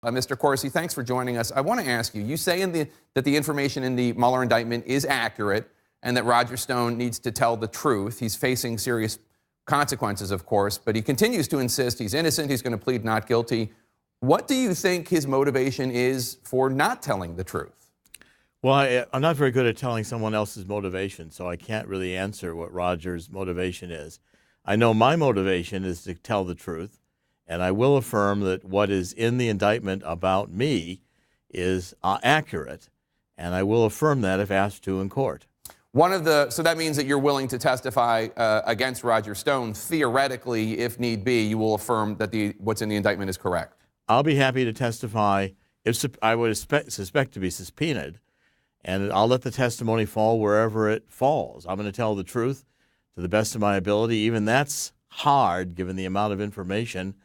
Mr. Corsi, thanks for joining us. I want to ask you, you say that the information in the Mueller indictment is accurate and that Roger Stone needs to tell the truth. He's facing serious consequences, of course, but he continues to insist he's innocent, he's going to plead not guilty. What do you think his motivation is for not telling the truth? Well, I'm not very good at telling someone else's motivation, so I can't really answer what Roger's motivation is. I know my motivation is to tell the truth, and I will affirm that what is in the indictment about me is accurate, and I will affirm that if asked to in court. So that means that you're willing to testify against Roger Stone. Theoretically, if need be, you will affirm that what's in the indictment is correct. I'll be happy to testify if I would suspect to be subpoenaed, and I'll let the testimony fall wherever it falls. I'm going to tell the truth to the best of my ability. Even that's hard given the amount of information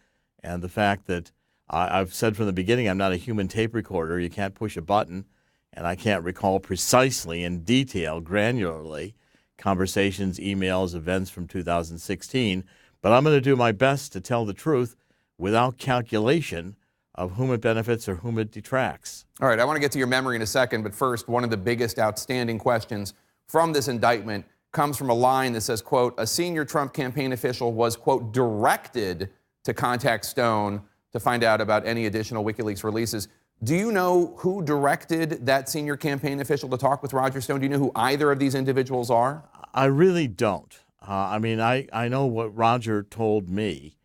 and the fact that I've said from the beginning I'm not a human tape recorder. You can't push a button, and I can't recall precisely in detail, granularly, conversations, emails, events from 2016. But I'm going to do my best to tell the truth without calculation of whom it benefits or whom it detracts. All right, I want to get to your memory in a second, but first, one of the biggest outstanding questions from this indictment comes from a line that says, quote, a senior Trump campaign official was, quote, directed to contact Stone to find out about any additional WikiLeaks releases. Do you know who directed that senior campaign official to talk with Roger Stone? Do you know who either of these individuals are? I really don't. I mean, I know what Roger told me,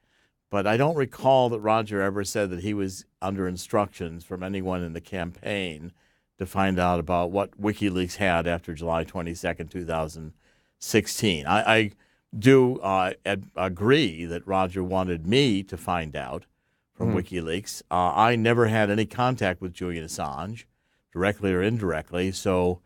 but I don't recall that Roger ever said that he was under instructions from anyone in the campaign to find out about what WikiLeaks had after July 22nd, 2016. I do agree that Roger wanted me to find out from WikiLeaks. I never had any contact with Julian Assange, directly or indirectly, so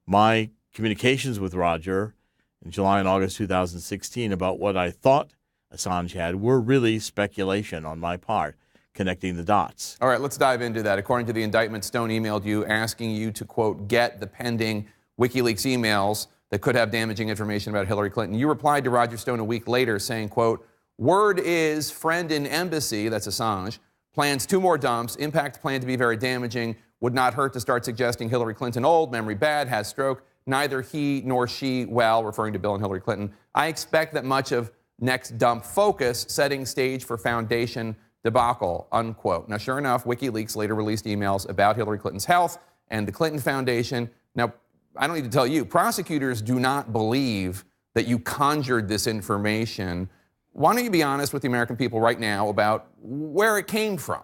my communications with Roger in July and August 2016 about what I thought Assange had were really speculation on my part, connecting the dots. All right, let's dive into that. According to the indictment, Stone emailed you asking you to, quote, get the pending WikiLeaks emails that could have damaging information about Hillary Clinton. You replied to Roger Stone a week later saying, quote, word is friend in embassy, that's Assange, plans 2 more dumps, impact plan to be very damaging, would not hurt to start suggesting Hillary Clinton old, memory bad, has stroke, neither he nor she well, referring to Bill and Hillary Clinton. I expect that much of next dump focus, setting stage for foundation debacle, unquote. Now, sure enough, WikiLeaks later released emails about Hillary Clinton's health and the Clinton Foundation. Now, I don't need to tell you, prosecutors do not believe that you conjured this information. Why don't you be honest with the American people right now about where it came from?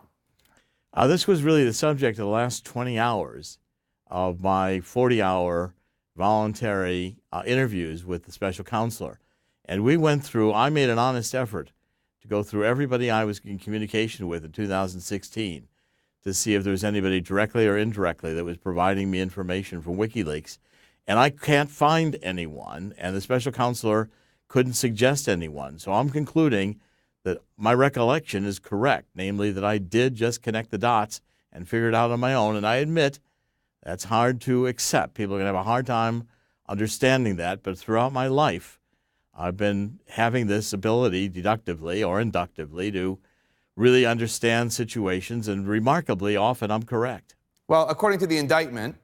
This was really the subject of the last 20 hours of my 40-hour voluntary interviews with the special counselor. And we went through, I made an honest effort to go through everybody I was in communication with in 2016 to see if there was anybody directly or indirectly that was providing me information from WikiLeaks. And I can't find anyone, and the special counselor couldn't suggest anyone. So I'm concluding that my recollection is correct, namely that I did just connect the dots and figure it out on my own. And I admit that's hard to accept. People are going to have a hard time understanding that. But throughout my life, I've been having this ability, deductively or inductively, to really understand situations, and remarkably often I'm correct. Well, according to the indictment,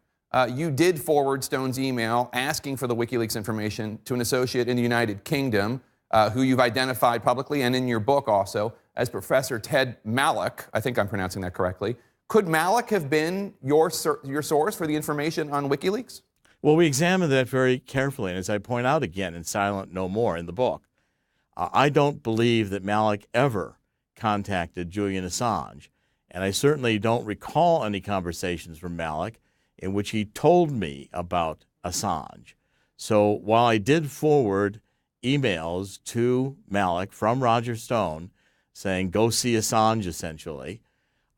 you did forward Stone's email asking for the WikiLeaks information to an associate in the United Kingdom, who you've identified publicly and in your book also as Professor Ted Malloch. I think I'm pronouncing that correctly. Could Malloch have been your source for the information on WikiLeaks? Well, we examined that very carefully, and as I point out again in Silent No More in the book, I don't believe that Malloch ever contacted Julian Assange, and I certainly don't recall any conversations from Malloch in which he told me about Assange. So while I did forward emails to Malloch from Roger Stone saying, go see Assange, essentially,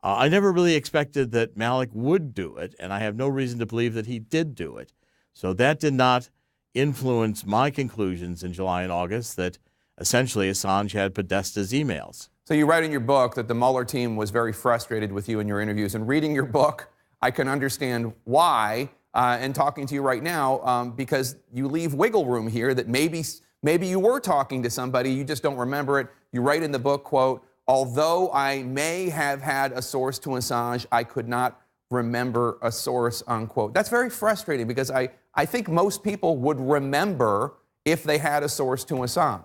I never really expected that Malloch would do it, and I have no reason to believe that he did do it. So that did not influence my conclusions in July and August that essentially Assange had Podesta's emails. So you write in your book that the Mueller team was very frustrated with you in your interviews. And reading your book, I can understand why, and talking to you right now, because you leave wiggle room here that maybe you were talking to somebody, you just don't remember it. You write in the book, quote, although I may have had a source to Assange, I could not remember a source, unquote. That's very frustrating because I think most people would remember if they had a source to Assange.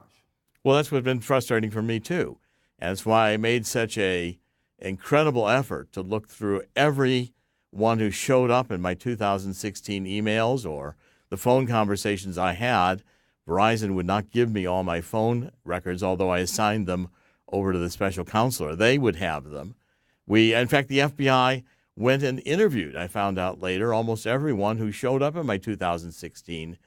Well, that's what's been frustrating for me, too. And that's why I made such a incredible effort to look through every one who showed up in my 2016 emails or the phone conversations I had. Verizon would not give me all my phone records, although I assigned them over to the special counselor. They would have them. In fact, the FBI went and interviewed, I found out later, almost everyone who showed up in my 2016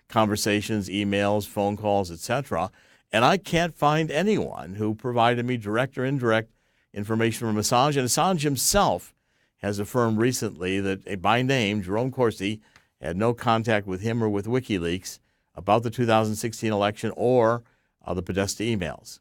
conversations, emails, phone calls, etc. And I can't find anyone who provided me direct or indirect information from Assange. And Assange himself has affirmed recently that, by name, Jerome Corsi had no contact with him or with WikiLeaks about the 2016 election or the Podesta emails.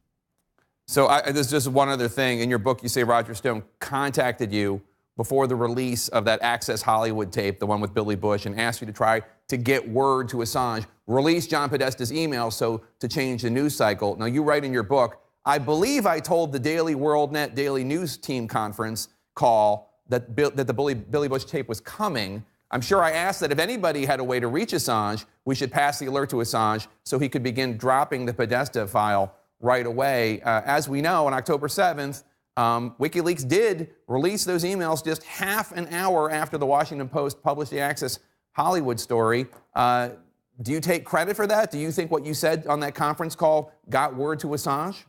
So there's just one other thing. In your book, you say Roger Stone contacted you before the release of that Access Hollywood tape, the one with Billy Bush, and asked you to try to get word to Assange, release John Podesta's email to change the news cycle. Now, you write in your book, I believe I told the Daily WorldNet Daily News Team conference call that the Billy Bush tape was coming. I'm sure I asked that if anybody had a way to reach Assange, we should pass the alert to Assange so he could begin dropping the Podesta file right away. As we know, on October 7th, WikiLeaks did release those emails just half an hour after the Washington Post published the Access Hollywood story. Do you take credit for that? Do you think what you said on that conference call got word to Assange?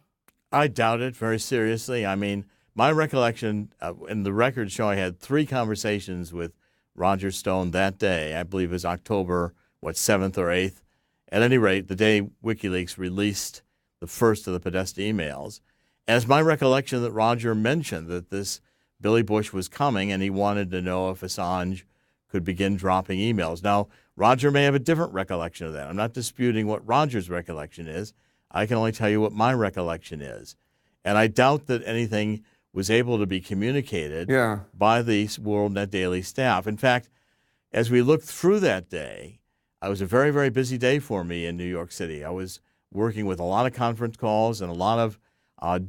I doubt it very seriously. I mean, my recollection, and the records show I had 3 conversations with Roger Stone that day. I believe it was October, 7th or 8th. At any rate, the day WikiLeaks released the first of the Podesta emails. And it's my recollection that Roger mentioned that this Billy Bush was coming and he wanted to know if Assange could begin dropping emails. Now, Roger may have a different recollection of that. I'm not disputing what Roger's recollection is. I can only tell you what my recollection is. And I doubt that anything was able to be communicated by the WorldNet Daily staff. In fact, as we looked through that day, it was a very, very busy day for me in New York City. I was working with a lot of conference calls and a lot of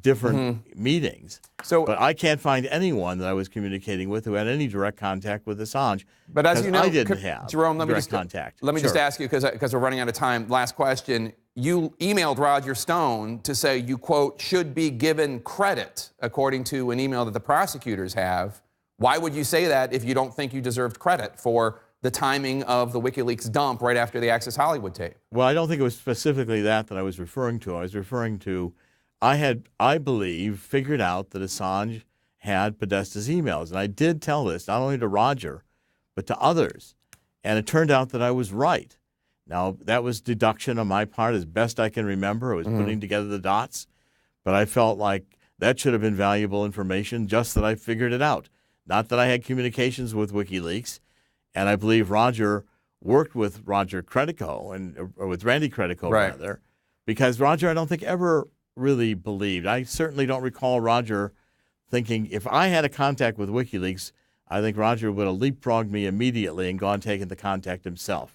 different meetings. But I can't find anyone that I was communicating with who had any direct contact with Assange. But as you know, I didn't have Jerome, direct contact. Let me just ask you, because we're running out of time. Last question. You emailed Roger Stone to say you, quote, should be given credit, according to an email that the prosecutors have. Why would you say that if you don't think you deserved credit for the timing of the WikiLeaks dump right after the Access Hollywood tape? Well, I don't think it was specifically that I was referring to. I was referring to I believe, figured out that Assange had Podesta's emails. And I did tell this not only to Roger, but to others. And it turned out that I was right. Now, that was deduction on my part as best I can remember. I was putting together the dots. But I felt like that should have been valuable information, just that I figured it out. Not that I had communications with WikiLeaks. And I believe Roger worked with Roger Credico, or with Randy Credico, rather, because Roger, I don't think, ever really believed. I certainly don't recall Roger thinking, if I had a contact with WikiLeaks, I think Roger would have leapfrogged me immediately and gone taking the contact himself.